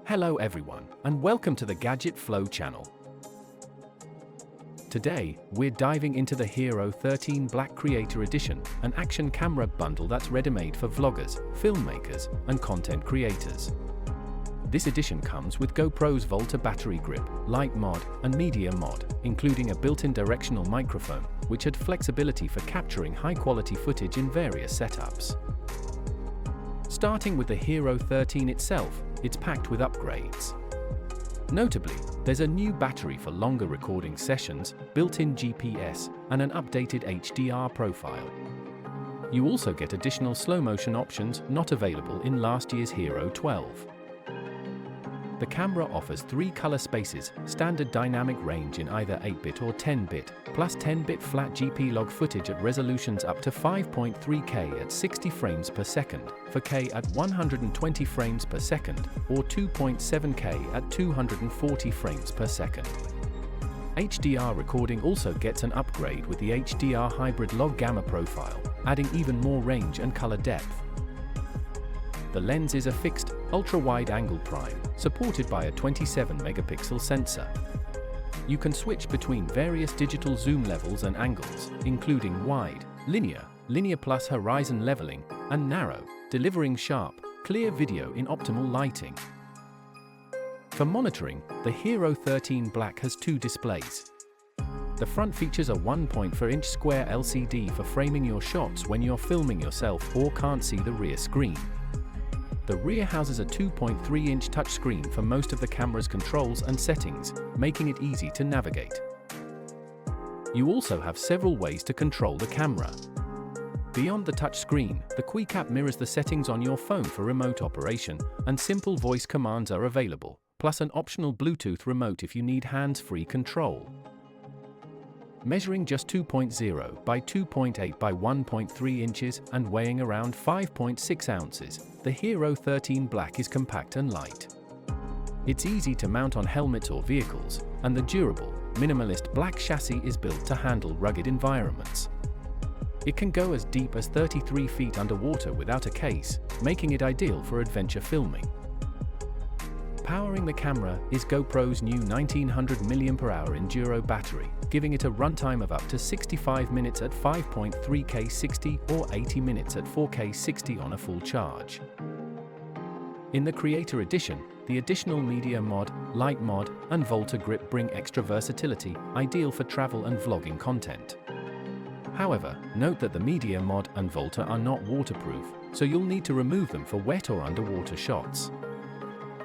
Hello everyone, and welcome to the Gadget Flow channel. Today, we're diving into the HERO13 Black Creator Edition, an action camera bundle that's ready-made for vloggers, filmmakers, and content creators. This edition comes with GoPro's Volta battery grip, light mod, and media mod, including a built-in directional microphone, which had flexibility for capturing high-quality footage in various setups. Starting with the HERO13 itself, it's packed with upgrades. Notably, there's a new battery for longer recording sessions, built-in GPS, and an updated HDR profile. You also get additional slow-motion options not available in last year's HERO12. The camera offers 3 color spaces, standard dynamic range in either 8-bit or 10-bit, plus 10-bit flat GP log footage at resolutions up to 5.3K at 60 frames per second, 4K at 120 frames per second, or 2.7K at 240 frames per second. HDR recording also gets an upgrade with the HDR hybrid log gamma profile, adding even more range and color depth. The lens is a fixed, ultra-wide-angle prime, supported by a 27-megapixel sensor. You can switch between various digital zoom levels and angles, including wide, linear plus horizon leveling, and narrow, delivering sharp, clear video in optimal lighting. For monitoring, the HERO13 Black has 2 displays. The front features a 1.4-inch square LCD for framing your shots when you're filming yourself or can't see the rear screen. The rear houses a 2.3-inch touchscreen for most of the camera's controls and settings, making it easy to navigate. You also have several ways to control the camera. Beyond the touchscreen, the Quick app mirrors the settings on your phone for remote operation, and simple voice commands are available, plus an optional Bluetooth remote if you need hands-free control. Measuring just 2.0 by 2.8 by 1.3 inches and weighing around 5.6 ounces, the HERO13 Black is compact and light. It's easy to mount on helmets or vehicles, and the durable, minimalist black chassis is built to handle rugged environments. It can go as deep as 33 feet underwater without a case, making it ideal for adventure filming. Powering the camera is GoPro's new 1900 mAh Enduro battery, giving it a runtime of up to 65 minutes at 5.3K 60 or 80 minutes at 4K 60 on a full charge. In the Creator Edition, the additional media mod, light mod, and Volta grip bring extra versatility, ideal for travel and vlogging content. However, note that the media mod and Volta are not waterproof, so you'll need to remove them for wet or underwater shots.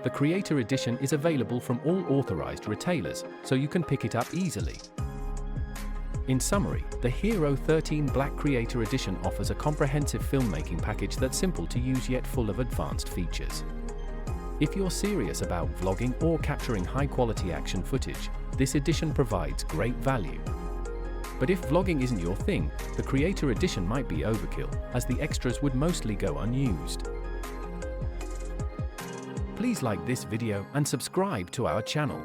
The Creator Edition is available from all authorized retailers, so you can pick it up easily. In summary, the HERO13 Black Creator Edition offers a comprehensive filmmaking package that's simple to use yet full of advanced features. If you're serious about vlogging or capturing high-quality action footage, this edition provides great value. But if vlogging isn't your thing, the Creator Edition might be overkill, as the extras would mostly go unused. Please like this video and subscribe to our channel.